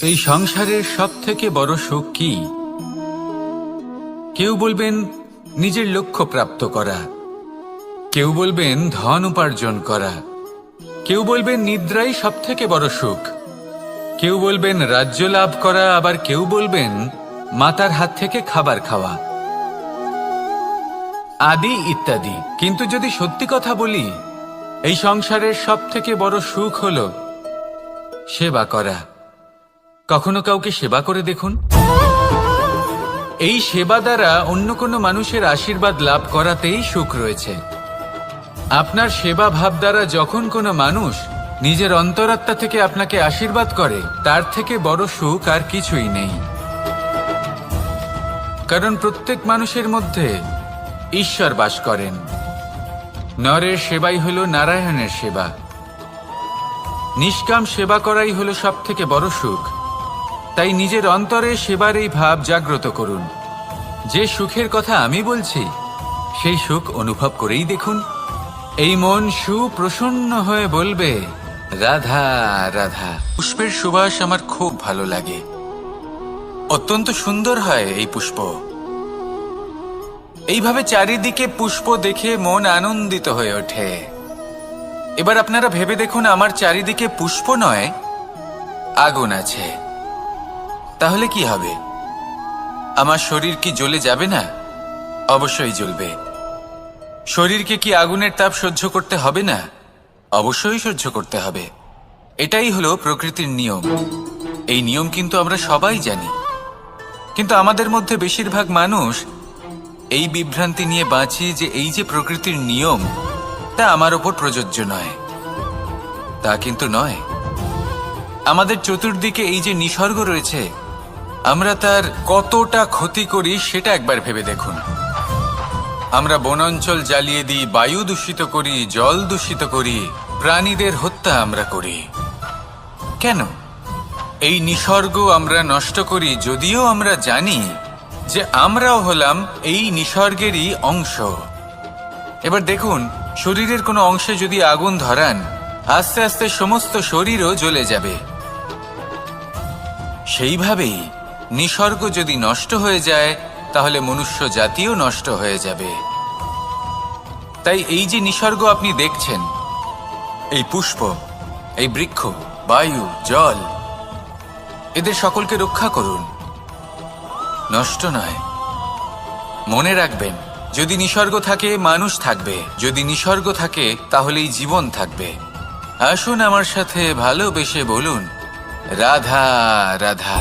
এই সংসারের সব থেকে বড় সুখ কি? কেউ বলবেন নিজের লক্ষ্য প্রাপ্ত করা, কেউ বলবেন ধন উপার্জন করা, কেউ বলবেন নিদ্রাই সব থেকে বড় সুখ, কেউ বলবেন রাজ্য লাভ করা, আবার কেউ বলবেন মাতার হাত থেকে খাবার খাওয়া, আদি ইত্যাদি। কিন্তু যদি সত্যি কথা বলি, এই সংসারের সব থেকে বড় সুখ হল সেবা করা। কখনো কাউকে সেবা করে দেখুন। এই সেবা দ্বারা অন্য কোনো মানুষের আশীর্বাদ লাভ করাতেই সুখ রয়েছে। আপনার সেবা ভাব দ্বারা যখন কোনো মানুষ নিজের অন্তরাত্মা থেকে আপনাকে আশীর্বাদ করে, তার থেকে বড় সুখ আর কিছুই নেই। কারণ প্রত্যেক মানুষের মধ্যে ঈশ্বর বাস করেন। নরের সেবাই হল নারায়ণের সেবা। নিষ্কাম সেবা করাই হল সব থেকে বড় সুখ। তাই নিজের অন্তরে সেবার এই ভাব জাগ্রত করুন। যে সুখের কথা আমি বলছি, সেই সুখ অনুভব করেই দেখুন। এই মন সুপ্রসন্ন হয়ে বলবে, রাধা রাধা। পুষ্পের সুবাস আমার খুব ভালো লাগে। অত্যন্ত সুন্দর হয় এই পুষ্প। এইভাবে চারিদিকে পুষ্প দেখে মন আনন্দিত হয়ে ওঠে। এবার আপনারা ভেবে দেখুন, আমার চারিদিকে পুষ্প নয়, আগুন আছে। তাহলে কি হবে? আমার শরীর কি জ্বলে যাবে না? অবশ্যই জ্বলবে। শরীরকে কি আগুনের তাপ সহ্য করতে হবে না? অবশ্যই সহ্য করতে হবে। এটাই হলো প্রকৃতির নিয়ম। এই নিয়ম কিন্তু আমরা সবাই জানি, কিন্তু আমাদের মধ্যে বেশিরভাগ মানুষ এই বিভ্রান্তি নিয়ে বাঁচি যে এই যে প্রকৃতির নিয়ম, তা আমার ওপর প্রযোজ্য নয়। তা কিন্তু নয়। আমাদের চতুর্দিকে এই যে নিসর্গ রয়েছে, আমরা তার কতটা ক্ষতি করি সেটা একবার ভেবে দেখুন। আমরা বনাঞ্চল জ্বালিয়ে দিই, বায়ু দূষিত করি, জল দূষিত করি, প্রাণীদের হত্যা আমরা করি। কেন? এই নিসর্গ আমরা নষ্ট করি, যদিও আমরা জানি যে আমরাও হলাম এই নিসর্গেরই অংশ। এবার দেখুন, শরীরের কোনো অংশে যদি আগুন ধরান, আস্তে আস্তে সমস্ত শরীরও জ্বলে যাবে। সেইভাবেই নিসর্গ যদি নষ্ট হয়ে যায়, তাহলে মনুষ্য জাতিও নষ্ট হয়ে যাবে। তাই এই যে নিসর্গ আপনি দেখছেন, এই পুষ্প, এই বৃক্ষ, বায়ু, জল, এদের সকলকে রক্ষা করুন, নষ্ট নয়। মনে রাখবেন, যদি নিসর্গ থাকে মানুষ থাকবে, যদি নিসর্গ থাকে তাহলেই জীবন থাকবে। আসুন আমার সাথে ভালোবেসে বলুন, রাধা রাধা।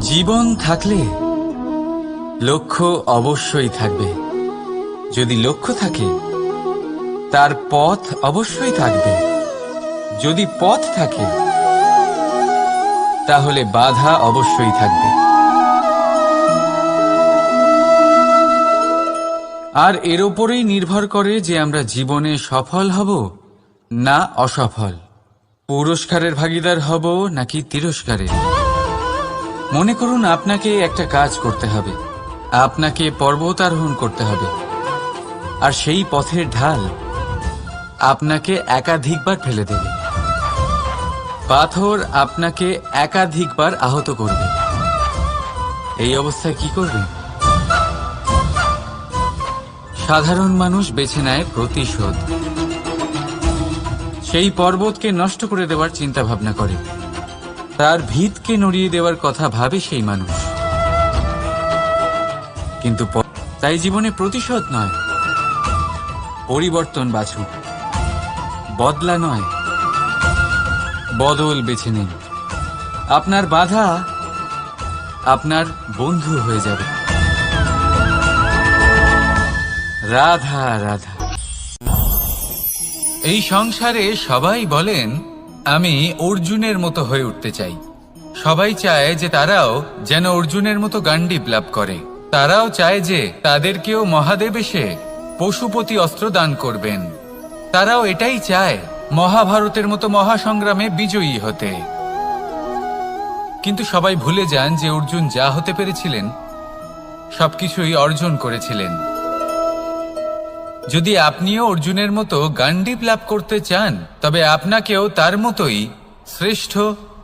জীবন থাকলে লক্ষ্য অবশ্যই থাকবে। যদি লক্ষ্য থাকে, তার পথ অবশ্যই থাকবে। যদি পথ থাকে, তাহলে বাধা অবশ্যই থাকবে। আর এর ওপরেই নির্ভর করে যে আমরা জীবনে সফল হব না অসফল, পুরস্কারের ভাগীদার হব নাকি তিরস্কারের। মনে করুন, আপনাকে একটা কাজ করতে হবে, আপনাকে পর্বত আরোহণ করতে হবে, আর সেই পথের ঢাল আপনাকে একাধিকবার ফেলে দেবে। পাথর আপনাকে একাধিকবার আহত করবে। এই অবস্থায় কি করবেন? সাধারণ মানুষ বেছে নেয় প্রতিশোধ। সেই পর্বতকে নষ্ট করে দেওয়ার চিন্তা ভাবনা করে, তার ভিতকে নড়িয়ে দেওয়ার কথা ভাবে সেই মানুষ। কিন্তু তাই জীবনে প্রতিশোধ নয়, পরিবর্তন বাছুন। বদলা নয়, বদল বেছে নিন। আপনার বাধা আপনার বন্ধু হয়ে যাবে। রাধা রাধা। এই সংসারে সবাই বলেন, আমি অর্জুনের মতো হয়ে উঠতে চাই। সবাই চায় যে তারাও যেন অর্জুনের মতো গান্ডীব লাভ করে। তারাও চায় যে তাদেরকেও মহাদেব এসে পশুপতি অস্ত্র দান করবেন। তারাও এটাই চায় মহাভারতের মতো মহাসংগ্রামে বিজয়ী হতে। কিন্তু সবাই ভুলে যান যে অর্জুন যা হতে পেরেছিলেন, সবকিছুই অর্জন করেছিলেন। যদি আপনিও অর্জুনের মতো গান্ডীব লাভ করতে চান, তবে আপনাকেও তার মতোই শ্রেষ্ঠ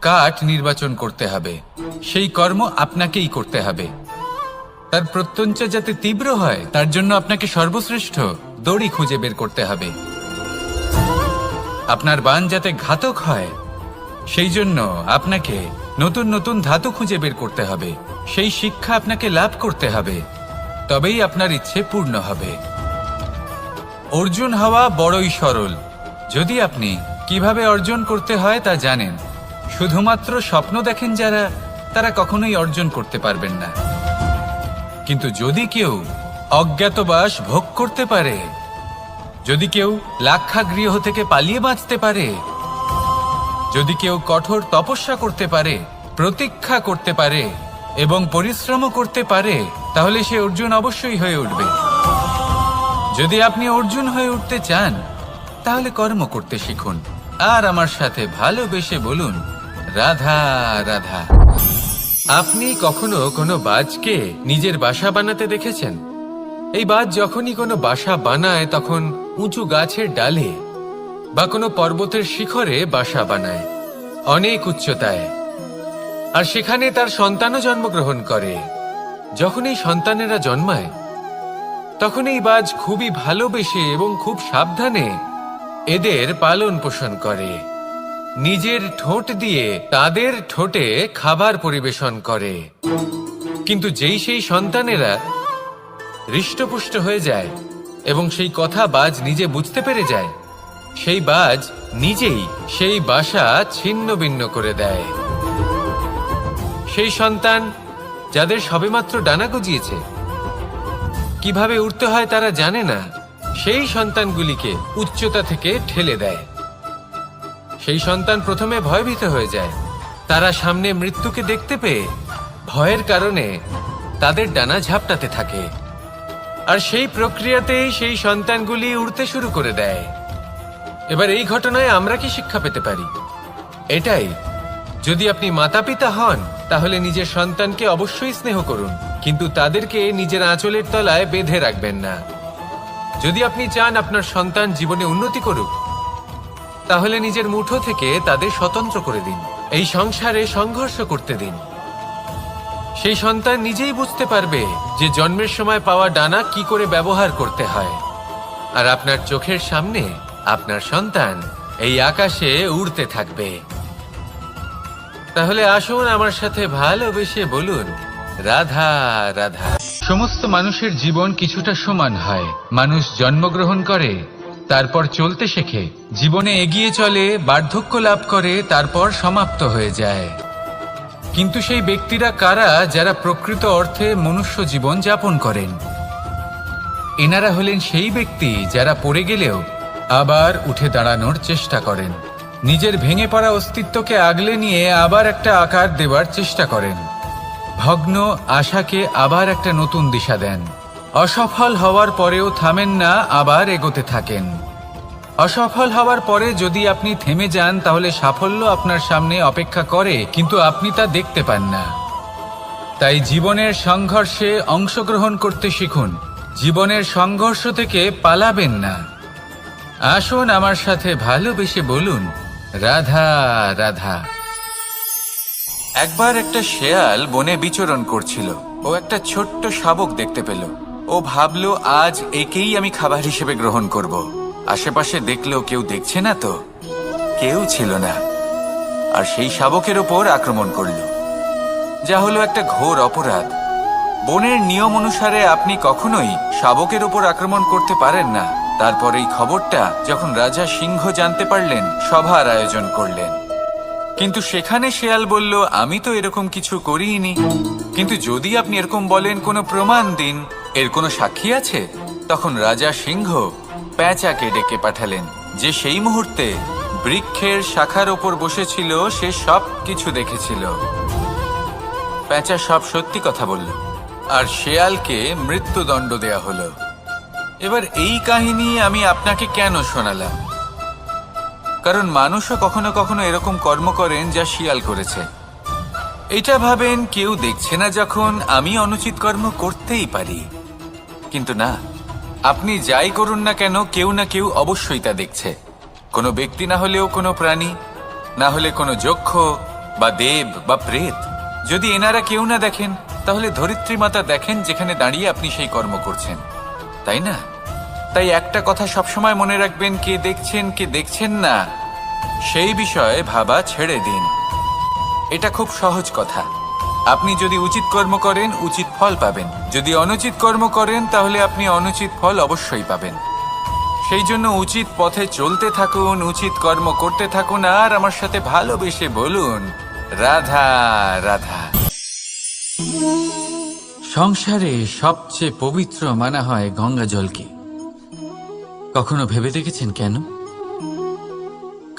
কাঠ নির্বাচন করতে হবে। সেই কর্ম আপনাকেই করতে হবে। তার প্রত্যঞ্চা যাতে তীব্র হয়, তার জন্য আপনাকে সর্বশ্রেষ্ঠ দড়ি খুঁজে বের করতে হবে। আপনার বাণ যাতে ঘাতক হয়, সেই জন্য আপনাকে নতুন নতুন ধাতু খুঁজে বের করতে হবে। সেই শিক্ষা আপনাকে লাভ করতে হবে, তবেই আপনার ইচ্ছে পূর্ণ হবে। অর্জুন হওয়া বড়ই সরল, যদি আপনি কিভাবে অর্জন করতে হয় তা জানেন। শুধুমাত্র স্বপ্ন দেখেন যারা, তারা কখনোই অর্জন করতে পারবেন না। কিন্তু যদি কেউ অজ্ঞাতবাস ভোগ করতে পারে, যদি কেউ লাক্ষাগৃহ থেকে পালিয়ে বাঁচতে পারে, যদি কেউ কঠোর তপস্যা করতে পারে, প্রতীক্ষা করতে পারে এবং পরিশ্রমও করতে পারে, তাহলে সে অর্জুন অবশ্যই হয়ে উঠবে। যদি আপনি অর্জুন হয়ে উঠতে চান, তাহলে কর্ম করতে শিখুন আর আমার সাথে ভালোবেসে বলুন, রাধা রাধা। আপনি কখনো কোনো বাজকে নিজের বাসা বানাতে দেখেছেন? এই বাজ যখনই কোনো বাসা বানায়, তখন উঁচু গাছের ডালে বা কোনো পর্বতের শিখরে বাসা বানায়, অনেক উচ্চতায়। আর সেখানে তার সন্তানও জন্মগ্রহণ করে। যখন এই সন্তানেরা জন্মায়, তখন এই বাজ খুবই ভালোবেসে এবং খুব সাবধানে এদের পালন পোষণ করে। নিজের ঠোঁট দিয়ে তাদের ঠোঁটে খাবার পরিবেশন করে। কিন্তু যেই সেই সন্তানেরা হৃষ্টপুষ্ট হয়ে যায় এবং সেই কথা বাজ নিজে বুঝতে পেরে যায়, সেই বাজ নিজেই সেই বাসা ছিন্ন ভিন্ন করে দেয়। সেই সন্তান যাদের সবেমাত্র ডানা গজিয়েছে, কিভাবে উড়তে হয় তারা জানে না, সেই সন্তানগুলিকে উচ্চতা থেকে ঠেলে দেয়। সেই সন্তান প্রথমে ভয়ভীত হয়ে যায়। তারা সামনে মৃত্যুকে দেখতে পেয়ে ভয়ের কারণে তাদের ডানা ঝাপটাতে থাকে। আর সেই প্রক্রিয়াতেই সেই সন্তানগুলি উড়তে শুরু করে দেয়। এবার এই ঘটনায় আমরা কি শিক্ষা পেতে পারি? এটাই, যদি আপনি মাতা পিতা হন, তাহলে নিজের সন্তানকে অবশ্যই স্নেহ করুন, কিন্তু তাদেরকে নিজের আঁচলের তলায় বেঁধে রাখবেন না। যদি আপনি চান আপনার সন্তান জীবনে উন্নতি করুক, তাহলে নিজের মুঠো থেকে তাদের স্বতন্ত্র করে দিন। এই সংসারে সংঘর্ষ করতে দিন। সেই সন্তান নিজেই বুঝতে পারবে যে জন্মের সময় পাওয়া ডানা কি করে ব্যবহার করতে হয়। আর আপনার চোখের সামনে আপনার সন্তান এই আকাশে উড়তে থাকবে। তাহলে আসুন আমার সাথে ভালোবেসে বলুন, রাধা রাধা। সমস্ত মানুষের জীবন কিছুটা সমান হয়। মানুষ জন্মগ্রহণ করে, তারপর চলতে শেখে, জীবনে এগিয়ে চলে, বার্ধক্য লাভ করে, তারপর সমাপ্ত হয়ে যায়। কিন্তু সেই ব্যক্তিরা কারা যারা প্রকৃত অর্থে মনুষ্য জীবন যাপন করেন? এনারা হলেন সেই ব্যক্তি যারা পড়ে গেলেও আবার উঠে দাঁড়ানোর চেষ্টা করেন, নিজের ভেঙে পড়া অস্তিত্বকে আগলে নিয়ে আবার একটা আকার দেওয়ার চেষ্টা করেন, ভগ্ন আশাকে আবার একটা নতুন দিশা দেন। অসফল হওয়ার পরেও থামেন না, আবার এগোতে থাকেন। অসফল হওয়ার পরে যদি আপনি থেমে যান, তাহলে সাফল্য আপনার সামনে অপেক্ষা করে, কিন্তু আপনি তা দেখতে পান না। তাই জীবনের সংঘর্ষে অংশগ্রহণ করতে শিখুন। জীবনের সংঘর্ষ থেকে পালাবেন না। আসুন আমার সাথে ভালোবেসে বলুন, রাধা রাধা। একবার একটা শেয়াল বনে বিচরণ করছিল। ও একটা ছোট্ট শাবক দেখতে পেল। ও ভাবল, আজ একেই আমি খাবার হিসেবে গ্রহণ করব। আশেপাশে দেখলো কেউ দেখছে না তো, কেউ ছিল না। আর সেই শাবকের ওপর আক্রমণ করল, যা হলো একটা ঘোর অপরাধ। বনের নিয়ম অনুসারে আপনি কখনোই শাবকের ওপর আক্রমণ করতে পারেন না। তারপর এই খবরটা যখন রাজা সিংহ জানতে পারলেন, সভার আয়োজন করলেন। কিন্তু সেখানে শেয়াল বলল, আমি তো এরকম কিছু করিনি। কিন্তু যদি আপনি এরকম বলেন, কোনো প্রমাণ দিন, এর কোনো সাক্ষী আছে? তখন রাজা সিংহ পেঁচাকে ডেকে পাঠালেন, যে সেই মুহূর্তে বৃক্ষের শাখার ওপর বসেছিল। সে সব কিছু দেখেছিল। পেঁচা সব সত্যি কথা বলল, আর শেয়ালকে মৃত্যুদণ্ড দেয়া হলো। এবার এই কাহিনী আমি আপনাকে কেন শোনালাম? কারণ মানুষও কখনো কখনো এরকম কর্ম করেন যা শিয়াল করেছে। এটা ভাবেন কেউ দেখছে না, যখন আমি অনুচিত কর্ম করতেই পারি। কিন্তু না, আপনি যাই করুন না কেন, কেউ না কেউ অবশ্যই তা দেখছে। কোনো ব্যক্তি না হলেও কোনো প্রাণী, না হলে কোনো যক্ষ বা দেব বা প্রেত। যদি এনারা কেউ না দেখেন, তাহলে ধরিত্রী মাতা দেখেন, যেখানে দাঁড়িয়ে আপনি সেই কর্ম করছেন, তাই না? তাই একটা কথা সবসময় মনে রাখবেন, কে দেখছেন কে দেখছেন না সেই বিষয়ে ভাবা ছেড়ে দিন। এটা খুব সহজ কথা। আপনি যদি উচিত কর্ম করেন, উচিত ফল পাবেন। যদি অনুচিত কর্ম করেন, তাহলে আপনি অনুচিত ফল অবশ্যই পাবেন। সেই জন্য উচিত পথে চলতে থাকুন, উচিত কর্ম করতে থাকুন, আর আমার সাথে ভালোবেসে বলুন, রাধা রাধা। সংসারে সবচেয়ে পবিত্র মানা হয় গঙ্গা জলকে। কখনো ভেবে দেখেছেন কেন?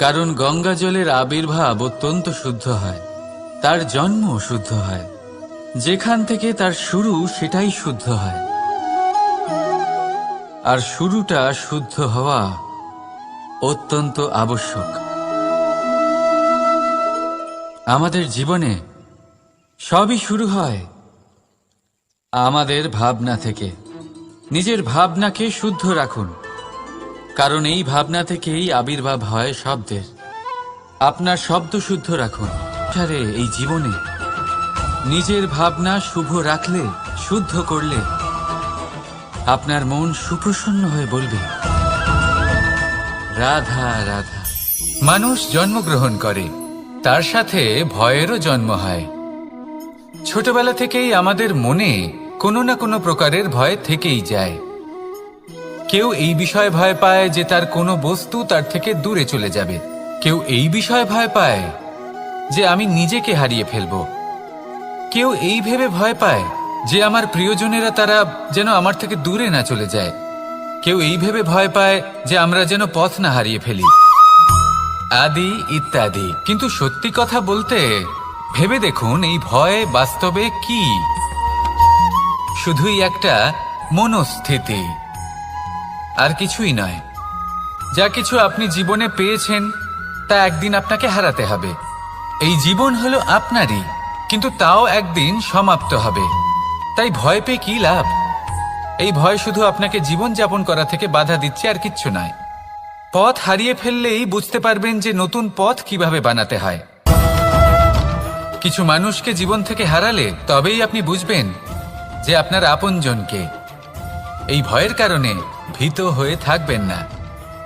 কারণ গঙ্গা জলের আবির্ভাব অত্যন্ত শুদ্ধ হয়, তার জন্ম শুদ্ধ হয়, যেখান থেকে তার শুরু সেটাই শুদ্ধ হয়। আর শুরুটা শুদ্ধ হওয়া অত্যন্ত আবশ্যক। আমাদের জীবনে সবই শুরু হয় আমাদের ভাবনা থেকে। নিজের ভাবনাকে শুদ্ধ রাখুন, কারণ এই ভাবনা থেকেই আবির্ভাব হয় শব্দের। আপনার শব্দ শুদ্ধ রাখুন। এই জীবনে নিজের ভাবনা শুভ রাখলে, শুদ্ধ করলে, আপনার মন সুপ্রসন্ন হয়ে বলবে, রাধা রাধা। মানুষ জন্মগ্রহণ করে, তার সাথে ভয়েরও জন্ম হয়। ছোটবেলা থেকেই আমাদের মনে কোনো না কোনো প্রকারের ভয় থেকেই যায়। কেউ এই বিষয়ে ভয় পায় যে তার কোনো বস্তু তার থেকে দূরে চলে যাবে। কেউ এই বিষয়ে ভয় পায় যে আমি নিজেকে হারিয়ে ফেলব। কেউ এই ভেবে ভয় পায় যে আমার প্রিয়জনেরা তারা যেন আমার থেকে দূরে না চলে যায়। কেউ এই ভেবে ভয় পায় যে আমরা যেন পথ না হারিয়ে ফেলি, আদি ইত্যাদি। কিন্তু সত্যি কথা বলতে, ভেবে দেখুন এই ভয় বাস্তবে কি? শুধুই একটা মনস্থিতি, আর কিছুই নয়। যা কিছু আপনি জীবনে পেয়েছেন তা একদিন আপনাকে হারাতে হবে। এই জীবন হলো আপনারই, কিন্তু তাও একদিন সমাপ্ত হবে। তাই ভয় পেয়ে কি লাভ? এই ভয় শুধু আপনাকে জীবন যাপন করা থেকে বাধা দিচ্ছে, আর কিচ্ছু নয়। পথ হারিয়ে ফেললেই বুঝতে পারবেন যে নতুন পথ কিভাবে বানাতে হয়। কিছু মানুষকে জীবন থেকে হারালে তবেই আপনি বুঝবেন যে আপনার আপনজনকে। এই ভয়ের কারণে ভীত হয়ে থাকবেন না।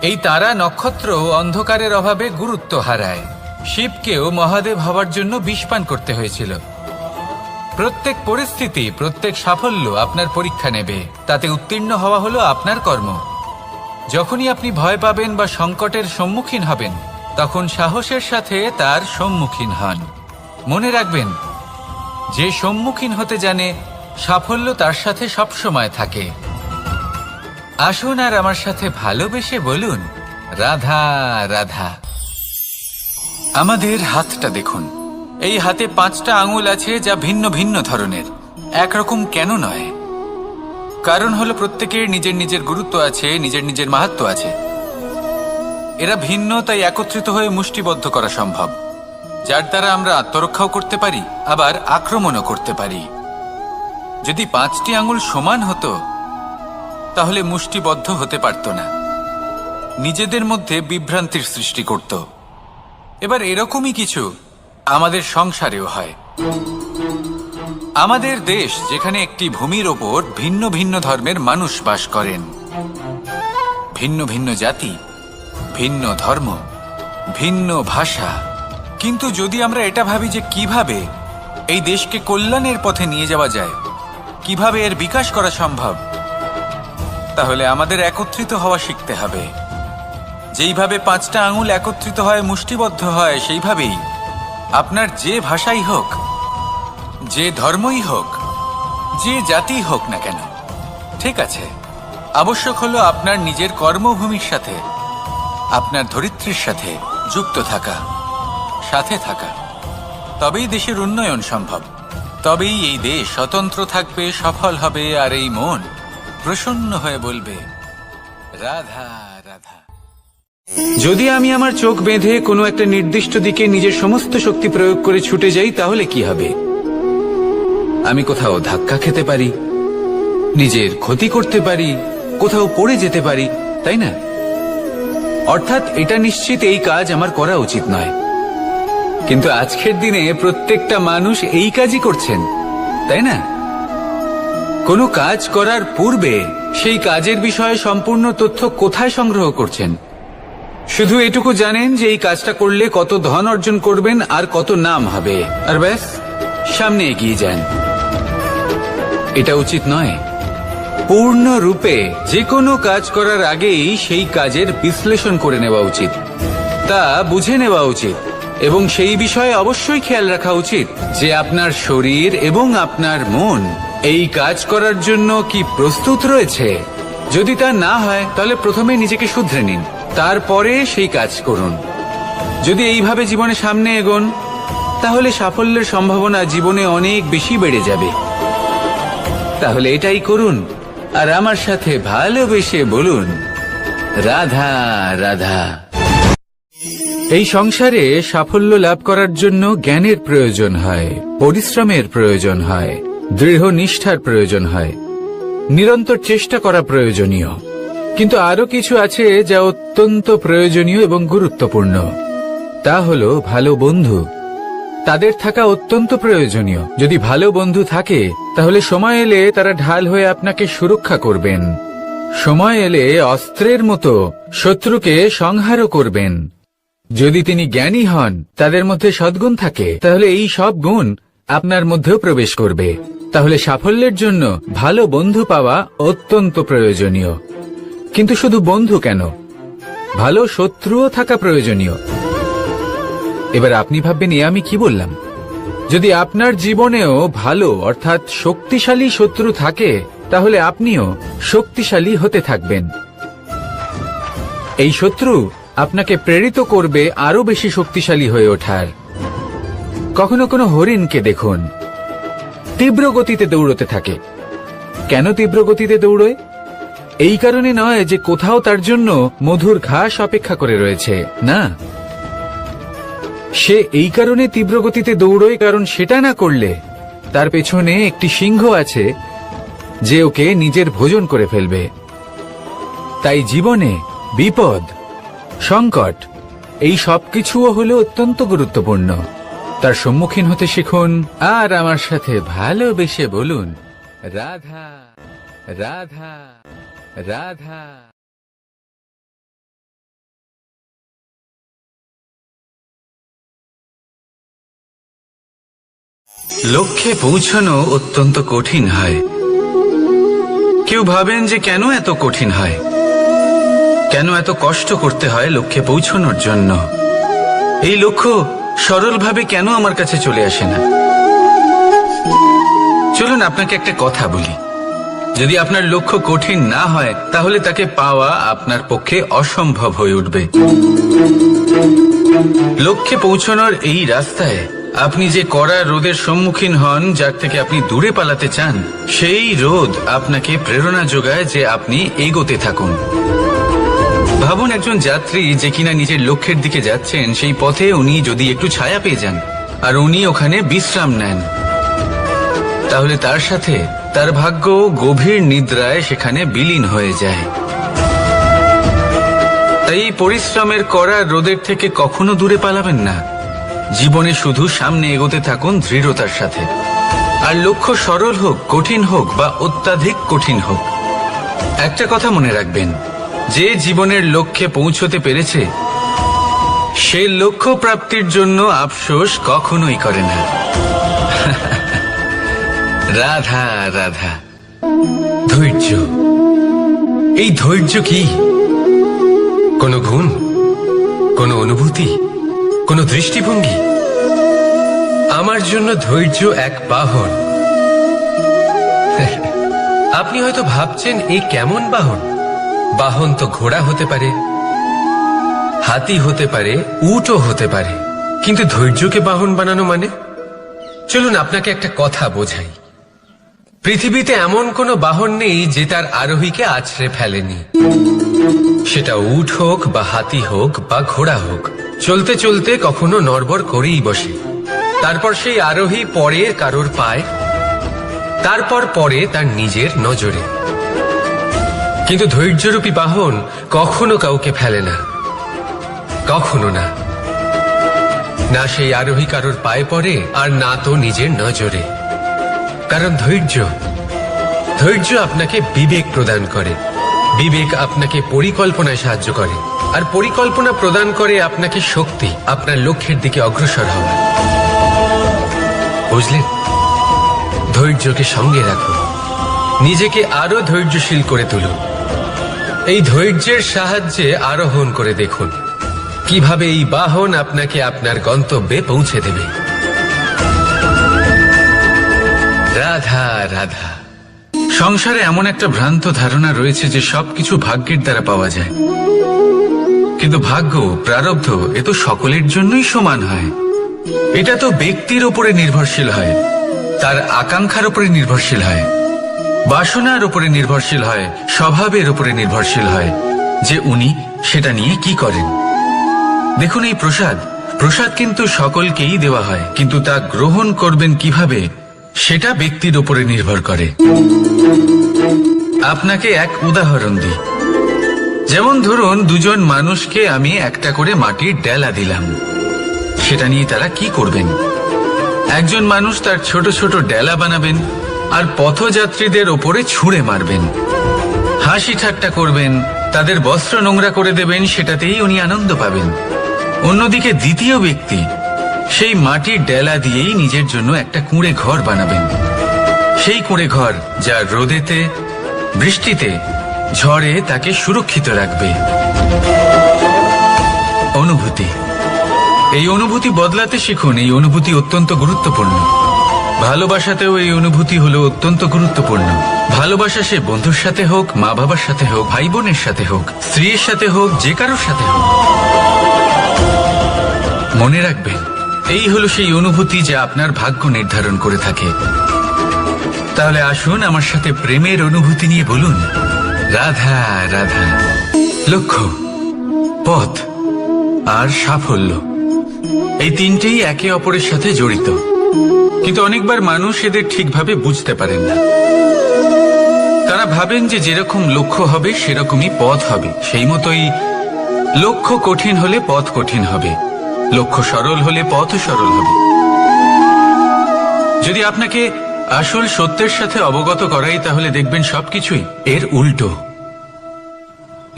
এই তারা নক্ষত্র অন্ধকারের অভাবে গুরুত্ব হারায়। শিবকেও মহাদেব হওয়ার জন্য বিষ পান করতে হয়েছিল। প্রত্যেক পরিস্থিতি, প্রত্যেক সাফল্য আপনার পরীক্ষা নেবে। তাতে উত্তীর্ণ হওয়া হলো আপনার কর্ম। যখনই আপনি ভয় পাবেন বা সংকটের সম্মুখীন হবেন, তখন সাহসের সাথে তার সম্মুখীন হন। মনে রাখবেন, যে সম্মুখীন হতে জানে, সাফল্য তার সাথে সবসময় থাকে। আসুন আর আমার সাথে ভালোবেসে বলুন, রাধা রাধা। আমাদের হাতটা দেখুন। এই হাতে 5টা আঙুল আছে, যা ভিন্ন ভিন্ন ধরনের। একরকম কেন নয়? কারণ হলো প্রত্যেকের নিজের নিজের গুরুত্ব আছে, নিজের নিজের মাহাত্ম্য আছে। এরা ভিন্ন, তাই একত্রিত হয়ে মুষ্টিবদ্ধ করা সম্ভব, যার দ্বারা আমরা আত্মরক্ষাও করতে পারি, আবার আক্রমণও করতে পারি। যদি 5টি আঙুল সমান হতো, তাহলে মুষ্টিবদ্ধ হতে পারত না, নিজেদের মধ্যে বিভ্রান্তির সৃষ্টি করত। এবার এরকমই কিছু আমাদের সংসারেও হয়। আমাদের দেশ, যেখানে একটি ভূমির ওপর ভিন্ন ভিন্ন ধর্মের মানুষ বাস করেন, ভিন্ন ভিন্ন জাতি, ভিন্ন ধর্ম, ভিন্ন ভাষা। কিন্তু যদি আমরা এটা ভাবি যে কিভাবে এই দেশকে কল্যাণের পথে নিয়ে যাওয়া যায়, কিভাবে এর বিকাশ করা সম্ভব, তাহলে আমাদের একত্রিত হওয়া শিখতে হবে। যেইভাবে 5টা আঙুল একত্রিত হয়, মুষ্টিবদ্ধ হয়, সেইভাবেই আপনার যে ভাষাই হোক, যে ধর্মই হোক, যে জাতি হোক না কেন, ঠিক আছে, আবশ্যক হলো আপনার নিজের কর্মভূমির সাথে, আপনার ধরিত্রীর সাথে যুক্ত থাকা, সাথে থাকা। তবেই দেশের উন্নয়ন সম্ভব। তবেই এই দেশ স্বতন্ত্র থাকবে, সফল হবে, আর এই মন প্রসন্ন হয়ে বলবে, রাধা রাধা। যদি আমি আমার চোখ বেঁধে কোনো একটা নির্দিষ্ট দিকে নিজের সমস্ত শক্তি প্রয়োগ করে ছুটে যাই, তাহলে কি হবে? আমি কোথাও ধাক্কা খেতে পারি, নিজের ক্ষতি করতে পারি, কোথাও পড়ে যেতে পারি, তাই না? অর্থাৎ এটা নিশ্চিত এই কাজ আমার করা উচিত নয়। কিন্তু আজকের দিনে প্রত্যেকটা মানুষ এই কাজই করছেন, তাই না? কোনো কাজ করার পূর্বে সেই কাজের বিষয়ে সম্পূর্ণ তথ্য কোথায় সংগ্রহ করছেন? শুধু এটুকু জানেন যে এই কাজটা করলে কত ধন অর্জন করবেন আর কত নাম হবে, আর ব্যাস সামনে এগিয়ে যান। এটা উচিত নয়। পূর্ণরূপে যে কোনো কাজ করার আগেই সেই কাজের বিশ্লেষণ করে নেওয়া উচিত, তা বুঝে নেওয়া উচিত এবং সেই বিষয়ে অবশ্যই খেয়াল রাখা উচিত যে আপনার শরীর এবং আপনার মন এই কাজ করার জন্য কি প্রস্তুত রয়েছে। যদি তা না হয় তাহলে প্রথমে নিজেকে শুধরে নিন, তারপরে সেই কাজ করুন। যদি এইভাবে জীবনে সামনে এগোন তাহলে সাফল্যের সম্ভাবনা জীবনে অনেক বেশি বেড়ে যাবে। তাহলে এটাই করুন আর আমার সাথে ভালোবেসে বলুন, রাধা রাধা। এই সংসারে সাফল্য লাভ করার জন্য জ্ঞানের প্রয়োজন হয়, পরিশ্রমের প্রয়োজন হয়, দৃঢ় নিষ্ঠার প্রয়োজন হয়, নিরন্তর চেষ্টা করা প্রয়োজনীয়। কিন্তু আরো কিছু আছে যা অত্যন্ত প্রয়োজনীয় এবং গুরুত্বপূর্ণ। তা হলো ভালো বন্ধু। তাদের থাকা অত্যন্ত প্রয়োজনীয়। যদি ভালো বন্ধু থাকে তাহলে সময় এলে তারা ঢাল হয়ে আপনাকে সুরক্ষা করবেন। সময় এলে অস্ত্রের মতো শত্রুকে সংহারও করবেন। যদি তিনি জ্ঞানী হন, তাদের মধ্যে সদ্গুণ থাকে, তাহলে এই সব গুণ আপনার মধ্যেও প্রবেশ করবে। তাহলে সাফল্যের জন্য ভালো বন্ধু পাওয়া অত্যন্ত প্রয়োজনীয়। কিন্তু শুধু বন্ধু কেন, ভালো শত্রুও থাকা প্রয়োজনীয়। এবার আপনি ভাববেন, এ আমি কি বললাম? যদি আপনার জীবনেও ভালো অর্থাৎ শক্তিশালী শত্রু থাকে তাহলে আপনিও শক্তিশালী হতে থাকবেন। এই শত্রু আপনাকে প্রেরিত করবে আরো বেশি শক্তিশালী হয়ে ওঠার। কখনো কোনো হরিণকে দেখুন, তীব্র গতিতে দৌড়তে থাকে। কেন তীব্র গতিতে দৌড়য়? এই কারণে নয় যে কোথাও তার জন্য মধুর ঘাস অপেক্ষা করে রয়েছে, না। সে এই কারণে তীব্র গতিতে দৌড়য় কারণ সেটা না করলে তার পেছনে একটি সিংহ আছে যে ওকে নিজের ভোজন করে ফেলবে। তাই জীবনে বিপদ, সংকট এই সবকিছুও হলো অত্যন্ত গুরুত্বপূর্ণ। তার সম্মুখীন হতে শিখুন আর আমার সাথে ভালোবেসে বলুন, রাধা রাধা রাধা। লক্ষ্যে পৌঁছানো অত্যন্ত কঠিন হয়। কেউ ভাবেন যে কেন এত কঠিন হয়, কেন এত কষ্ট করতে হয় লক্ষ্যে পৌঁছানোর জন্য। এই লক্ষ্য সরলভাবে কেন আমার কাছে চলে আসে না? চলুন আপনাকে একটা কথা বলি, যদি আপনার লক্ষ্য কঠিন না হয় তাহলে তাকে পাওয়া আপনার পক্ষে অসম্ভব হয়ে উঠবে। লক্ষ্যে পৌঁছানোর এই রাস্তায় আপনি যে কড়া রোদের সম্মুখীন হন, যার থেকে আপনি দূরে পালাতে চান, সেই রোদ আপনাকে প্রেরণা যোগায় যে আপনি এগোতে থাকুন। ভাবুন একজন যাত্রী যে কিনা নিজের লক্ষ্যের দিকে যাচ্ছেন, সেই পথে উনি যদি একটু ছায়া পেয়ে যান আর উনি ওখানে বিশ্রাম নেন, তাহলে তার সাথে তার ভাগ্য গভীর নিদ্রায় সেখানে বিলীন হয়ে যায়। তাই পরিশ্রমের কড়া রোদের থেকে কখনো দূরে পালাবেন না। জীবনে শুধু সামনে এগোতে থাকুন দৃঢ়তার সাথে। আর লক্ষ্য সরল হোক, কঠিন হোক বা অত্যাধিক কঠিন হোক, একটা কথা মনে রাখবেন, যে জীবনের লক্ষ্যে পৌঁছতে পেরেছে সে লক্ষ্য প্রাপ্তির জন্য আফসোস কখনোই করে না। রাধা রাধা। ধৈর্য, এই ধৈর্য কি কোনো গুণ, কোনো অনুভূতি, কোনো দৃষ্টিভঙ্গি? আমার জন্য ধৈর্য এক বাহন। আপনি হয়তো ভাবছেন এই কেমন বাহন? বাহন তো ঘোড়া হতে পারে, হাতি হতে পারে, উটও হতে পারে, কিন্তু ধৈর্যকে বাহন বানানো মানে? চলুন আপনাকে একটা কথা বোঝাই। পৃথিবীতে এমন কোনো বাহন নেই যে তার আরোহীকে আছড়ে ফেলেনি। সেটা উট হোক বা হাতি হোক বা ঘোড়া হোক, চলতে চলতে কখনো নড়বড় করেই বসে। তারপর সেই আরোহী পরে কারোর পায়, তারপর পরে তার নিজের নজরে। কিন্তু ধৈর্যরূপী বাহন কখনো কাউকে ফেলে না, কখনো না। না সেই আরোহী কারোর পায়ে পড়ে, আর না তো নিজের নজরে। কারণ ধৈর্য আপনাকে বিবেক প্রদান করে, বিবেক আপনাকে পরিকল্পনায় সাহায্য করে, আর পরিকল্পনা প্রদান করে আপনাকে শক্তি, আপনার লক্ষ্যের দিকে অগ্রসর হওয়া। বুঝলেন? ধৈর্যকে সঙ্গে রাখুন, নিজেকে আরো ধৈর্যশীল করে তুলুন। এই ধৈর্যের সাহায্যে আরোহণ করে দেখুন কিভাবে এই বাহন আপনাকে আপনার গন্তব্যে পৌঁছে দেবে। রাধা রাধা। সংসারে এমন একটা ভ্রান্ত ধারণা রয়েছে যে সবকিছু ভাগ্যের দ্বারা পাওয়া যায়, কিন্তু ভাগ্য, প্রারব্ধ এ তো সকলের জন্যই সমান হয়। এটা তো ব্যক্তির উপরে নির্ভরশীল হয়, তার আকাঙ্ক্ষার উপরে নির্ভরশীল হয়, বাসনার উপরে নির্ভরশীল হয়, স্বভাবের উপরে নির্ভরশীল হয় যে উনি সেটা নিয়ে কি করেন। দেখুন, এই প্রসাদ কিন্তু সকলকেই দেওয়া হয়, কিন্তু তা গ্রহণ করবেন কিভাবে সেটা ব্যক্তির উপরে নির্ভর করে। আপনাকে এক উদাহরণ দিই। যেমন ধরুন, দুজন মানুষকে আমি একটা করে মাটির ডেলা দিলাম, সেটা নিয়ে তারা কি করবেন? একজন মানুষ তার ছোট ছোট ডেলা বানাবেন আর পথযাত্রীদের ওপরে ছুঁড়ে মারবেন, হাসি ঠাট্টা করবেন, তাদের বস্ত্র নোংরা করে দেবেন, সেটাতেই উনি আনন্দ পাবেন। অন্যদিকে দ্বিতীয় ব্যক্তি সেই মাটির ডেলা দিয়েই নিজের জন্য একটা কুঁড়ে ঘর বানাবেন। সেই কুঁড়ে ঘর যা রোদেতে, বৃষ্টিতে, ঝড়ে তাকে সুরক্ষিত রাখবে। অনুভূতি, এই অনুভূতি বদলাতে শিখুন। এই অনুভূতি অত্যন্ত গুরুত্বপূর্ণ। ভালোবাসাতেও এই অনুভূতি হলো অত্যন্ত গুরুত্বপূর্ণ। ভালোবাসা সে বন্ধুর সাথে হোক, মা বাবার সাথে হোক, ভাই বোনের সাথে হোক, স্ত্রীর সাথে হোক, যে কারোর সাথে হোক। মনে রাখবেন, এই হলো সেই অনুভূতি যা আপনার ভাগ্য নির্ধারণ করে থাকে। তাহলে আসুন আমার সাথে প্রেমের অনুভূতি নিয়ে বলুন, রাধা রাধা। লক্ষ্য, পথ আর সাফল্য, এই তিনটেই একে অপরের সাথে জড়িত, কিন্তু অনেকবার মানুষ এদের ঠিকভাবে বুঝতে পারেন না। তারা ভাবেন যে যেরকম লক্ষ্য হবে সেরকমই পথ হবে, সেই মতোই লক্ষ্য কঠিন হলে পথ কঠিন হবে, লক্ষ্য সরল হলে পথ সরল হবে। যদি আপনাকে আসল সত্যের সাথে অবগত করাই, তাহলে দেখবেন সবকিছুই এর উল্টো।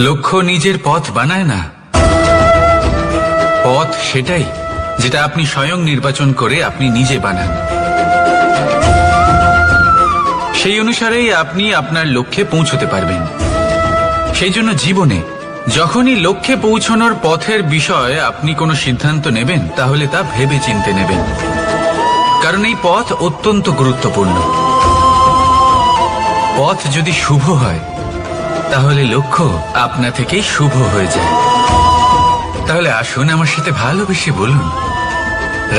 লক্ষ্য নিজের পথ বানায় না, পথ সেটাই যেটা আপনি স্বয়ং নির্বাচন করে আপনি নিজে বানান। সেই অনুসারেই আপনি আপনার লক্ষ্যে পৌঁছতে পারবেন। সেই জন্য জীবনে যখনই লক্ষ্যে পৌঁছানোর পথের বিষয়ে আপনি কোনো সিদ্ধান্ত নেবেন, তাহলে তা ভেবে চিন্তে নেবেন, কারণ এই পথ অত্যন্ত গুরুত্বপূর্ণ। পথ যদি শুভ হয়, তাহলে লক্ষ্য আপনা থেকেই শুভ হয়ে যায়। তাহলে আসুন আমার সাথে ভালোবেসে বলুন,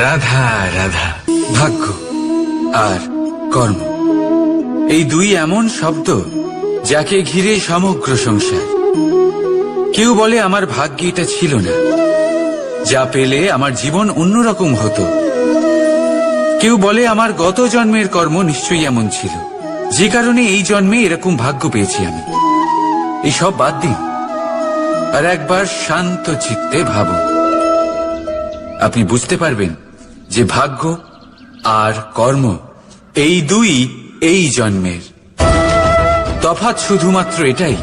রাধা রাধা। ভাগ্য আর কর্ম, এই দুই এমন শব্দ যাকে ঘিরে সমগ্র সংসার। কেউ বলে আমার ভাগ্যে এটা ছিল না, যা পেলে আমার জীবন অন্যরকম হতো। কেউ বলে আমার গত জন্মের কর্ম নিশ্চয়ই এমন ছিল, যে কারণে এই জন্মে এরকম ভাগ্য পেয়েছি আমি। এইসব বাদ দিন আর একবার শান্ত চিত্তে ভাবুন। আপনি বুঝতে পারবেন যে ভাগ্য আর কর্ম এই দুই এই জন্মের। তফাৎ শুধুমাত্র এটাই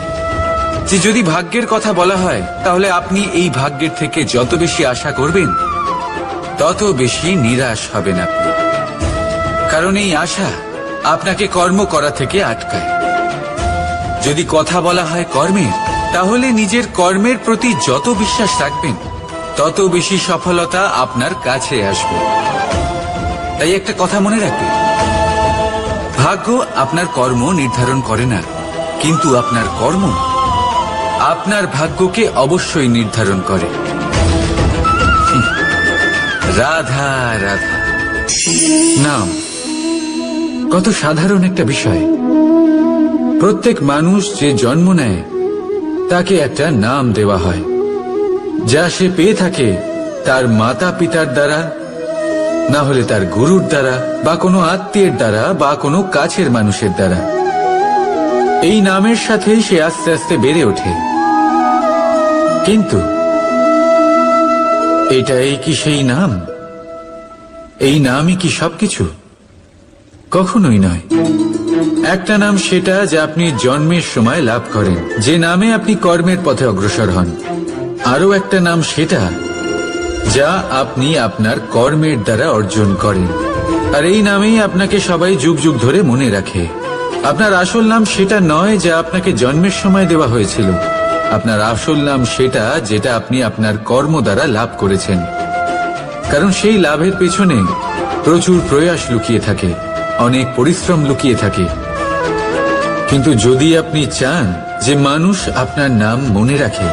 যে যদি ভাগ্যের কথা বলা হয়, তাহলে আপনি এই ভাগ্যের থেকে যত বেশি আশা করবেন, তত বেশি নিরাশ হবেন আপনি। কারণ এই আশা আপনাকে কর্ম করা থেকে আটকায়। যদি কথা বলা হয় কর্মের, তাহলে নিজের কর্মের প্রতি যত বিশ্বাস রাখবেন, তত বেশি সফলতা আপনার কাছে আসবে। তাই একটা কথা মনে রাখবেন, ভাগ্য আপনার কর্ম নির্ধারণ করে না, কিন্তু আপনার কর্ম আপনার ভাগ্যকে অবশ্যই নির্ধারণ করে। রাধা রাধা। নাম কত সাধারণ একটা বিষয়। প্রত্যেক মানুষ যে জন্ম নেয়, তাকে একটা নাম দেওয়া হয়, যা সে পেয়ে থাকে তার মাতা পিতার দ্বারা, না হলে তার গুরুর দ্বারা, বা কোনো আত্মীয়ের দ্বারা, বা কোনো কাছের মানুষের দ্বারা। এই নামের সাথেই সে আস্তে আস্তে বেড়ে ওঠে। কিন্তু এটাই কি সেই নাম? এই নামই কি সবকিছু? কখনোই নয়। একটা নাম সেটা যা আপনি জন্মের সময় লাভ করেন, যে নামে আপনি কর্মের পথে অগ্রসর হন। আরও একটা নাম সেটা যা আপনি আপনার কর্মের দ্বারা অর্জন করেন, আর এই নামেই আপনাকে সবাই যুগ যুগ ধরে মনে রাখে। আপনার আসল নাম সেটা নয় যা আপনাকে জন্মের সময় দেওয়া হয়েছিল। আপনার আসল নাম সেটা যেটা আপনি আপনার কর্ম দ্বারা লাভ করেছেন, কারণ সেই লাভের পেছনে প্রচুর প্রয়াস লুকিয়ে থাকে, অনেক পরিশ্রম লুকিয়ে থাকে। কিন্তু যদি আপনি চান যে মানুষ আপনার নাম মনে রাখে,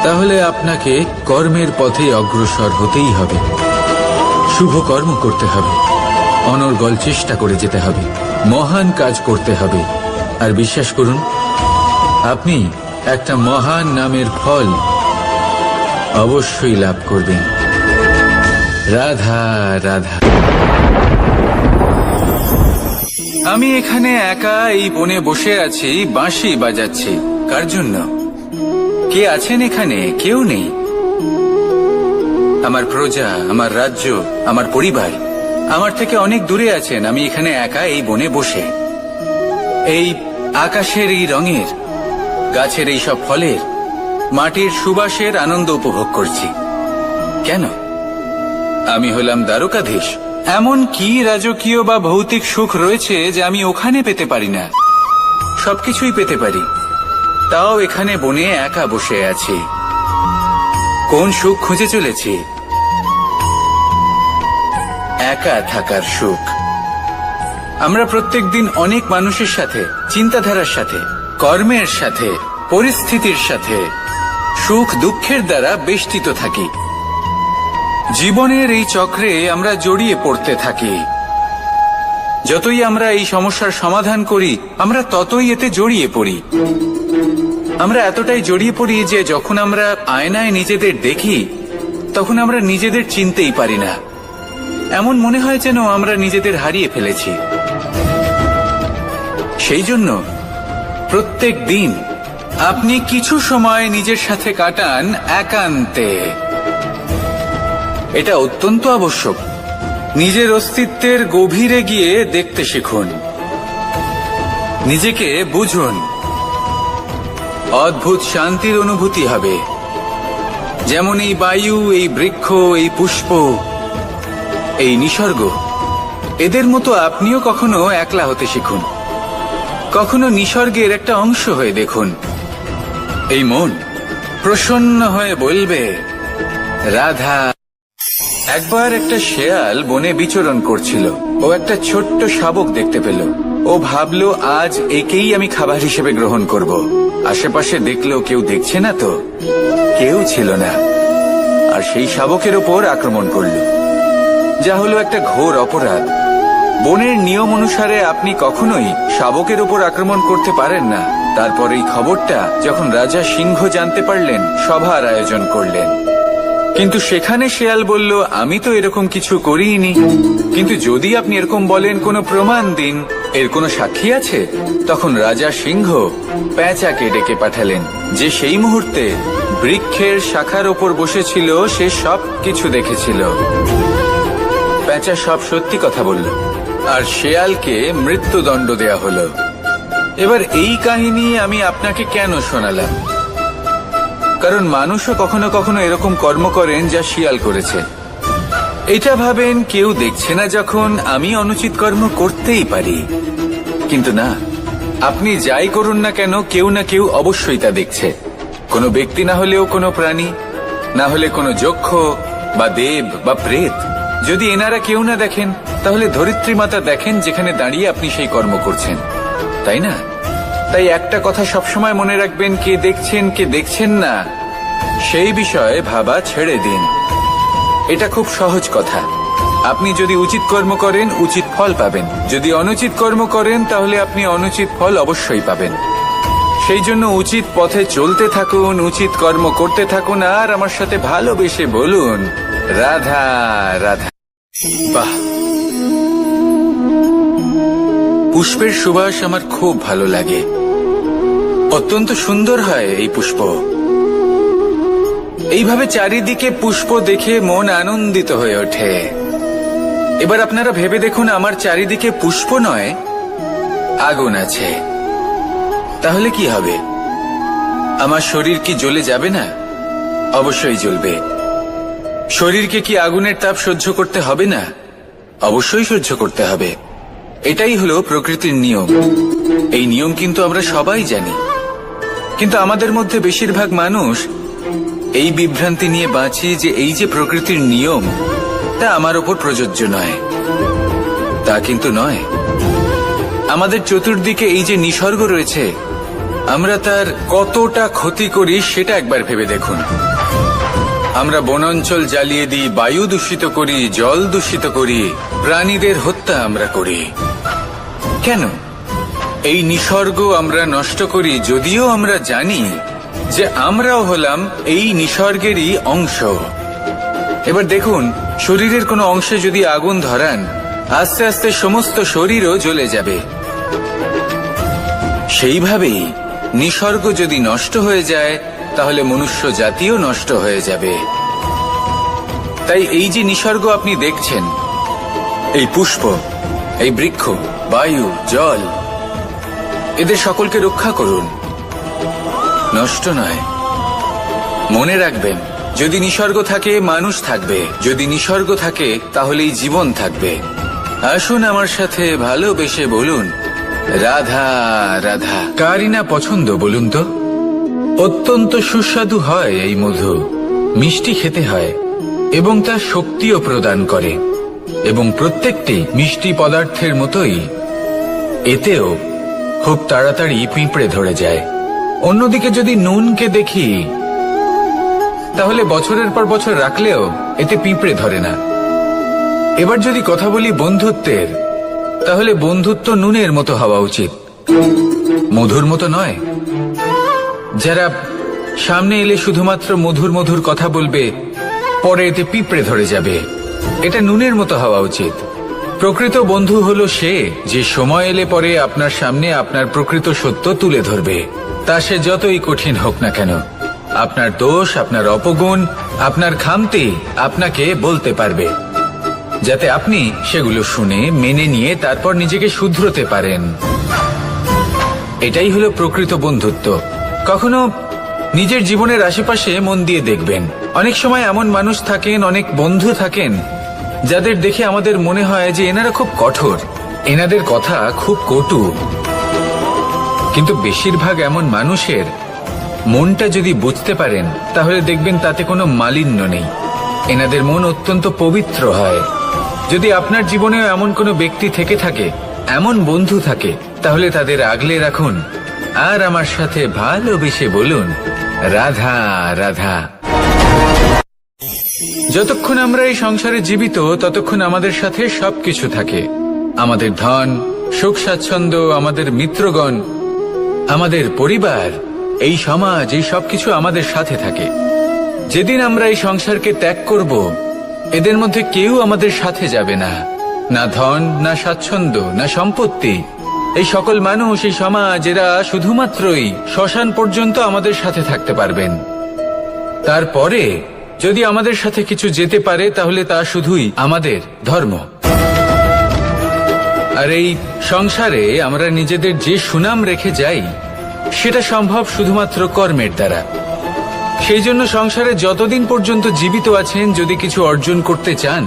তাহলে আপনাকে কর্মের পথে অগ্রসর হতেই হবে, শুভ কর্ম করতে হবে, অনর্গল চেষ্টা করে যেতে হবে, মহান কাজ করতে হবে। আর বিশ্বাস করুন, আপনি একটা মহান নামের ফল অবশ্যই লাভ করবেন। রাধা রাধা। আমি এখানে একা এই বনে বসে আছি, বাঁশি বাজাচ্ছি। কার জন্য? কে আছেন এখানে? কেউ নেই। আমার প্রজা, আমার রাজ্য, আমার পরিবার আমার থেকে অনেক দূরে আছেন। আমি এখানে একা এই বনে বসে এই আকাশের এই রঙের, গাছের এই সব ফলের, মাটির সুবাসের আনন্দ উপভোগ করছি। কেন? আমি হলাম দ্বারকাধীশ। এমন কি রাজকীয় বা ভৌতিক সুখ রয়েছে যে আমি ওখানে পেতে পারি না? সবকিছুই পেতে পারি, তাও এখানে বনে একা বসে আছি। কোন সুখ খুঁজে চলেছি? একা থাকার সুখ। আমরা প্রত্যেকদিন অনেক মানুষের সাথে, চিন্তাধারার সাথে, কর্মের সাথে, পরিস্থিতির সাথে, সুখ দুঃখের দ্বারা বেষ্টিত থাকি। জীবনের এই চক্রে আমরা জড়িয়ে পড়তে থাকি। যতই আমরা এই সমস্যার সমাধান করি, আমরা ততই এতে জড়িয়ে পড়ি। আমরা এতটাই জড়িয়ে পড়ি যে যখন আমরা আয়নায় নিজেদের দেখি, তখন আমরা নিজেদের চিনতেই পারি না। এমন মনে হয় যেন আমরা নিজেদের হারিয়ে ফেলেছি। সেই জন্য প্রত্যেক দিন আপনি কিছু সময় নিজের সাথে কাটান একান্তে। এটা অত্যন্ত আবশ্যক। নিজের অস্তিত্বের গভীরে গিয়ে দেখতে শিখুন, নিজেকে বুঝুন। অদ্ভুত শান্তির অনুভূতি হবে। যেমন এই বায়ু, এই বৃক্ষ, এই পুষ্প, এই নিসর্গ, এদের মতো আপনিও কখনো একলা হতে শিখুন। কখনো নিসর্গের একটা অংশ হয়ে দেখুন। এই মন প্রসন্ন হয়ে বলবে, রাধা। একবার একটা শেয়াল বনে বিচরণ করছিল। ও একটা ছোট্ট শাবক দেখতে পেল। ও ভাবলো, আজ একেই আমি খাবার হিসেবে গ্রহণ করব। আশেপাশে দেখলো কেউ দেখছে না তো, কেউ ছিল না। আর সেই শাবকের ওপর আক্রমণ করলো, যা হলো একটা ঘোর অপরাধ। বনের নিয়ম অনুসারে আপনি কখনোই শাবকের ওপর আক্রমণ করতে পারেন না। তারপর এই খবরটা যখন রাজা সিংহ জানতে পারলেন, সভার আয়োজন করলেন। কিন্তু সেখানে শেয়াল বলল, আমি তো এরকম কিছু করিনি। কিন্তু যদি আপনি এরকম বলেন, কোনো প্রমাণ দিন, এর কোনো সাক্ষী আছে? তখন রাজা সিংহ পেঁচাকে ডেকে পাঠালেন, যে সেই মুহূর্তে বৃক্ষের শাখার ওপর বসেছিল। সে সব কিছু দেখেছিল। পেঁচা সব সত্যি কথা বলল, আর শেয়ালকে মৃত্যুদণ্ড দেয়া হলো। এবার এই কাহিনী আমি আপনাকে কেন শোনালাম? কারণ মানুষও কখনো কখনো এরকম কর্ম করেন যা শিয়াল করেছে। এটা ভাবেন কেউ দেখছে না, যখন আমি অনুচিত কর্ম করতেই পারি। কিন্তু না, আপনি যাই করুন না কেন, কেউ না কেউ অবশ্যই তা দেখছে। কোনো ব্যক্তি না হলেও কোনো প্রাণী, না হলে কোনো যক্ষ বা দেব বা প্রেত। যদি এনারা কেউ না দেখেন, তাহলে ধরিত্রী মাতা দেখেন, যেখানে দাঁড়িয়ে আপনি সেই কর্ম করছেন, তাই না? তাই একটা কথা সবসময় মনে রাখবেন, কে দেখছেন কে দেখছেন না সেই বিষয়ে ভাবা ছেড়ে দিন। এটা খুব সহজ কথা। আপনি যদি উচিত কর্ম করেন, উচিত ফল পাবেন। যদি অনুচিত কর্ম করেন, তাহলে আপনি অনুচিত ফল অবশ্যই পাবেন। সেই জন্য উচিত পথে চলতে থাকুন, উচিত কর্ম করতে থাকুন, আর আমার সাথে ভালোবেসে বলুন, রাধা রাধা। বাহ, পুষ্পের সুবাস আমার খুব ভালো লাগে। অত্যন্ত সুন্দর হয় এই পুষ্প। এইভাবে চারিদিকে পুষ্প দেখে মন আনন্দিত হয়ে ওঠে। এবার আপনারা ভেবে দেখুন, আমার চারিদিকে পুষ্প নয়, আগুন আছে। তাহলে কি হবে? আমার শরীর কি জ্বলে যাবে না? অবশ্যই জ্বলবে। শরীরকে কি আগুনের তাপ সহ্য করতে হবে না? অবশ্যই সহ্য করতে হবে। এটাই হলো প্রকৃতির নিয়ম। এই নিয়ম কিন্তু আমরা সবাই জানি, কিন্তু আমাদের মধ্যে বেশিরভাগ মানুষ এই বিভ্রান্তি নিয়ে বাঁচি যে এই যে প্রকৃতির নিয়ম, তা আমার ওপর প্রযোজ্য নয়। তা কিন্তু নয়। আমাদের চতুর্দিকে এই যে নিসর্গ রয়েছে, আমরা তার কতটা ক্ষতি করি সেটা একবার ভেবে দেখুন। আমরা বনাঞ্চল জ্বালিয়ে দিই, বায়ু দূষিত করি, জল দূষিত করি, প্রাণীদের হত্যা আমরা করি। কেন? এই নিসর্গ আমরা নষ্ট করি, যদিও আমরা জানি যে আমরাও হলাম এই নিসর্গেরই অংশ। এবার দেখুন, শরীরের কোনো অংশে যদি আগুন ধরান, আস্তে আস্তে সমস্ত শরীরও জ্বলে যাবে। সেইভাবেই নিসর্গ যদি নষ্ট হয়ে যায়, তাহলে মনুষ্য জাতিও নষ্ট হয়ে যাবে। তাই এই যে নিসর্গ আপনি দেখছেন, এই পুষ্প, এই বৃক্ষ, বায়ু, জল, এদের সকলকে রক্ষা করুন, নষ্ট নয়। মনে রাখবেন, যদি নিসর্গ থাকে মানুষ থাকবে, যদি নিসর্গ থাকে তাহলেই জীবন থাকবে। আসুন আমার সাথে ভালোবেসে বলুন, রাধা রাধা। কারই না পছন্দ বলুন তো? অত্যন্ত সুস্বাদু হয় এই মধু, মিষ্টি খেতে হয় এবং তা শক্তিও প্রদান করে। এবং প্রত্যেকটি মিষ্টি পদার্থের মতোই এতেও খুব তাড়াতাড়ি পিঁপড়ে ধরে যায়। অন্যদিকে যদি নুনকে দেখি, তাহলে বছরের পর বছর রাখলেও এতে পিঁপড়ে ধরে না। এবার যদি কথা বলি বন্ধুত্বের, তাহলে বন্ধুত্ব নুনের মতো হওয়া উচিত, মধুর মতো নয়। যারা সামনে এলে শুধুমাত্র মধুর মধুর কথা বলবে, পরে এতে পিঁপড়ে ধরে যাবে, এটা নুনের মতো হওয়া উচিত। প্রকৃত বন্ধু হলো সে যে সময় এলে পরে আপনার সামনে আপনার প্রকৃত সত্য তুলে ধরবে, তা সে যতই কঠিন হোক না কেন। আপনার দোষ, আপনার অপগুণ, আপনার খামতি আপনাকে বলতে পারবে, যাতে আপনি সেগুলো শুনে মেনে নিয়ে তারপর নিজেকে শুধরোতে পারেন। এটাই হলো প্রকৃত বন্ধুত্ব। কখনো নিজের জীবনের আশেপাশে মন দিয়ে দেখবেন, অনেক সময় এমন মানুষ থাকেন, অনেক বন্ধু থাকেন, যাদের দেখে আমাদের মনে হয় যে এনারা খুব কঠোর, এনাদের কথা খুব কটু। কিন্তু বেশিরভাগ এমন মানুষের মনটা যদি বুঝতে পারেন, তাহলে দেখবেন তাতে কোনো মালিন্য নেই। এনাদের মন অত্যন্ত পবিত্র হয়। যদি আপনার জীবনেও এমন কোনো ব্যক্তি থেকে থাকে, এমন বন্ধু থাকে, তাহলে তাদের আগলে রাখুন আর আমার সাথে ভালোবেসে বলুন, রাধা রাধা। যতক্ষণ আমরা এই সংসারে জীবিত, ততক্ষণ আমাদের সাথে সবকিছু থাকে। আমাদের ধন, সুখ স্বাচ্ছন্দ্য, আমাদের মিত্রগণ, আমাদের পরিবার, এই সমাজ, এই সবকিছু আমাদের সাথে থাকে। যেদিন আমরা এই সংসারকে ত্যাগ করব, এদের মধ্যে কেউ আমাদের সাথে যাবে না, না ধন, না স্বাচ্ছন্দ্য, না সম্পত্তি। এই সকল মানুষ, এই সমাজ, এরা শুধুমাত্রই শ্মশান পর্যন্ত আমাদের সাথে থাকতে পারবেন। তারপরে যদি আমাদের সাথে কিছু যেতে পারে, তাহলে তা শুধুই আমাদের ধর্ম। আর এই সংসারে আমরা নিজেদের যে সুনাম রেখে যাই, সেটা সম্ভব শুধুমাত্র কর্মের দ্বারা। সেই জন্য সংসারে যতদিন পর্যন্ত জীবিত আছেন, যদি কিছু অর্জন করতে চান,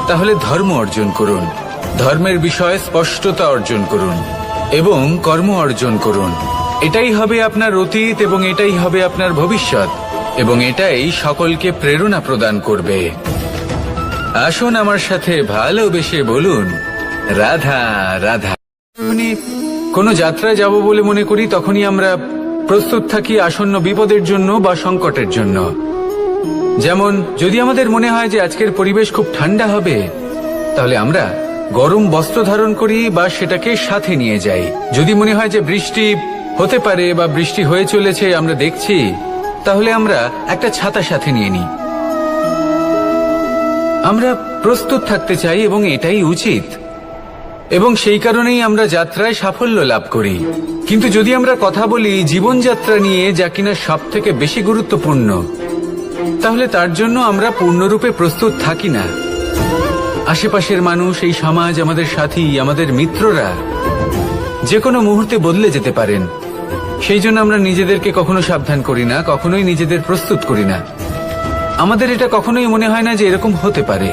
তাহলে ধর্ম অর্জন করুন, ধর্মের বিষয়ে স্পষ্টতা অর্জন করুন এবং কর্ম অর্জন করুন। এটাই হবে আপনার অতীত এবং এটাই হবে আপনার ভবিষ্যৎ, এবং এটাই সকলকে প্রেরণা প্রদান করবে। আসুন আমার সাথে ভালোবেসে বলুন, রাধা রাধা। কোনো যাত্রায় যাব বলে মনে করি, তখনই আমরা প্রস্তুত থাকি আসন্ন বিপদের জন্য বা সংকটের জন্য। যেমন যদি আমাদের মনে হয় যে আজকের পরিবেশ খুব ঠান্ডা হবে, তাহলে আমরা গরম বস্ত্র ধারণ করি বা সেটাকে সাথে নিয়ে যাই। যদি মনে হয় যে বৃষ্টি হতে পারে বা বৃষ্টি হয়ে চলেছে, আমরা দেখছি, তাহলে আমরা একটা ছাতা সাথে নিয়ে নিই। আমরা প্রস্তুত থাকতে চাই এবং এটাই উচিত। এবং সেই কারণেই আমরা যাত্রায় সাফল্য লাভ করি। কিন্তু যদি আমরা কথা বলি জীবনযাত্রা নিয়ে, যা কিনা সব থেকে বেশি গুরুত্বপূর্ণ, তাহলে তার জন্য আমরা পূর্ণরূপে প্রস্তুত থাকি না। আশেপাশের মানুষ, এই সমাজ, আমাদের সাথী, আমাদের মিত্ররা যে কোনো মুহূর্তে বদলে যেতে পারেন। সেই জন্য আমরা নিজেদেরকে কখনো সাবধান করি না, কখনোই নিজেদের প্রস্তুত করি না। আমাদের এটা কখনোই মনে হয় না যে এরকম হতে পারে,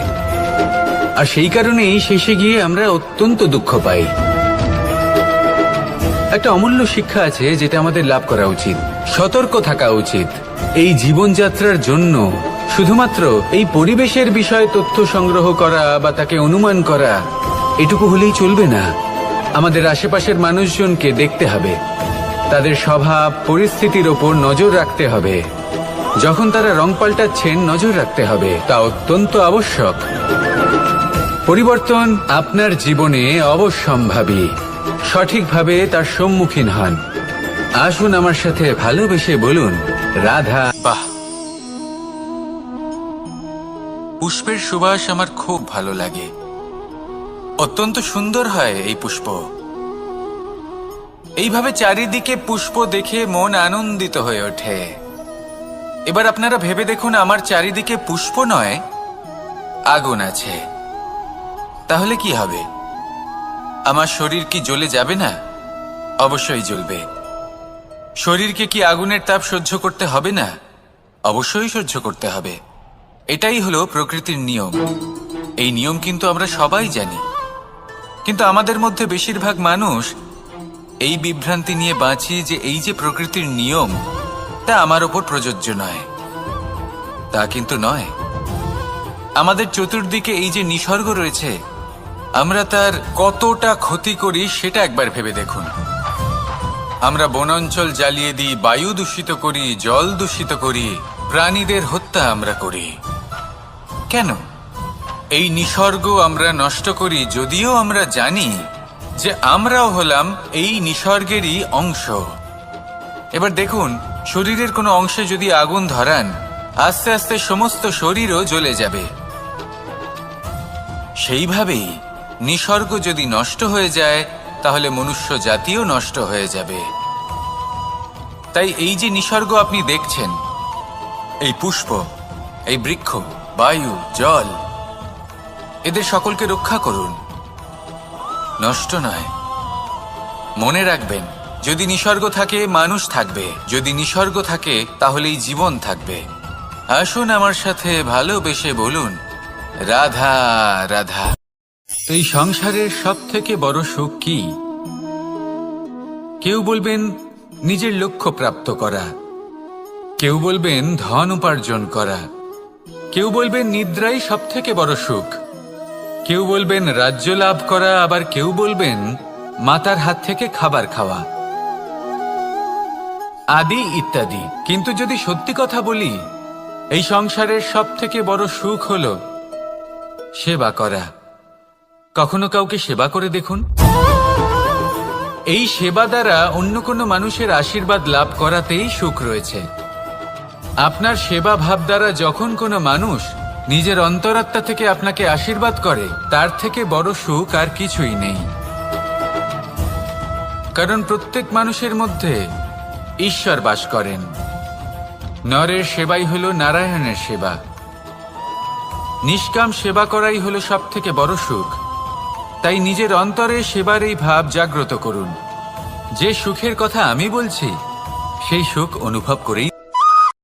আর সেই কারণেই শেষে গিয়ে আমরা অত্যন্ত দুঃখ পাই। একটা অমূল্য শিক্ষা আছে যেটা আমাদের লাভ করা উচিত। সতর্ক থাকা উচিত। এই জীবনযাত্রার জন্য শুধুমাত্র এই পরিবেশের বিষয়ে তথ্য সংগ্রহ করা বা তাকে অনুমান করা এটুকু হলেই চলবে না। আমাদের আশেপাশের মানুষজনকে দেখতে হবে, তাদের স্বভাব পরিস্থিতির ওপর নজর রাখতে হবে। যখন তারা রং পাল্টাচ্ছেন নজর রাখতে হবে, তা অত্যন্ত আবশ্যক। পরিবর্তন আপনার জীবনে অবশ্যম্ভাবী। সঠিকভাবে তার সম্মুখীন হন। আসুন আমার সাথে ভালোবেসে বলুন, রাধা। বাহ, পুষ্পের সুবাস আমার খুব ভালো লাগে। অত্যন্ত সুন্দর হয় এই পুষ্প। এইভাবে চারিদিকে পুষ্প দেখে মন আনন্দিত হয়ে ওঠে। এবার আপনারা ভেবে দেখুন, আমার চারিদিকে পুষ্প নয়, আগুন আছে। তাহলে কি হবে? আমার শরীর কি জ্বলে যাবে না? অবশ্যই জ্বলবে। শরীরকে কি আগুনের তাপ সহ্য করতে হবে না? অবশ্যই সহ্য করতে হবে। এটাই হলো প্রকৃতির নিয়ম। এই নিয়ম কিন্তু আমরা সবাই জানি, কিন্তু আমাদের মধ্যে বেশিরভাগ মানুষ এই বিভ্রান্তি নিয়ে বাঁচি যে এই যে প্রকৃতির নিয়ম, তা আমার ওপর প্রযোজ্য নয়। তা কিন্তু নয়। আমাদের চতুর্দিকে এই যে নিসর্গ রয়েছে, আমরা তার কতটা ক্ষতি করি সেটা একবার ভেবে দেখুন। আমরা বনাঞ্চল জ্বালিয়ে দিই, বায়ু দূষিত করি, জল দূষিত করি, প্রাণীদের হত্যা আমরা করি। কেন? এই নিসর্গ আমরা নষ্ট করি, যদিও আমরা জানি যে আমরাও হলাম এই নিসর্গেরই অংশ। এবার দেখুন, শরীরের কোনো অংশে যদি আগুন ধরান, আস্তে আস্তে সমস্ত শরীরও জ্বলে যাবে। সেইভাবেই নিসর্গ যদি নষ্ট হয়ে যায়, তাহলে মনুষ্য জাতিও নষ্ট হয়ে যাবে। তাই এই যে নিসর্গ আপনি দেখছেন, এই পুষ্প, এই বৃক্ষ, বায়ু, জল, এদের সকলকে রক্ষা করুন, নষ্ট নয়। মনে রাখবেন, যদি নিসর্গ থাকে মানুষ থাকবে, যদি নিসর্গ থাকে তাহলেই জীবন থাকবে। আসুন আমার সাথে ভালোবেসে বলুন, রাধা রাধা। এই সংসারের সব থেকে বড় সুখ কি? কেউ বলবেন নিজের লক্ষ্য প্রাপ্ত করা, কেউ বলবেন ধন উপার্জন করা, কেউ বলবেন নিদ্রাই সব থেকে বড় সুখ, কেউ বলবেন রাজ্য লাভ করা, আবার কেউ বলবেন মাতার হাত থেকে খাবার খাওয়া, আদি ইত্যাদি। কিন্তু যদি সত্যি কথা বলি, এই সংসারের সব থেকে বড় সুখ হলো সেবা করা। কখনো কাউকে সেবা করে দেখুন। এই সেবা দ্বারা অন্য কোনো মানুষের আশীর্বাদ লাভ করাতেই সুখ রয়েছে। আপনার সেবা ভাব দ্বারা যখন কোনো মানুষ নিজের অন্তরাত্মা থেকে আপনাকে আশীর্বাদ করে, তার থেকে বড় সুখ আর কিছুই নেই। কারণ প্রত্যেক মানুষের মধ্যে ঈশ্বর বাস করেন। নরের সেবাই হলো নারায়ণের সেবা। নিষ্কাম সেবা করাই হলো সব থেকে বড় সুখ। তাই নিজের অন্তরে সেবার এই ভাব জাগ্রত করুন। যে সুখের কথা আমি বলছি, সেই সুখ অনুভব করেই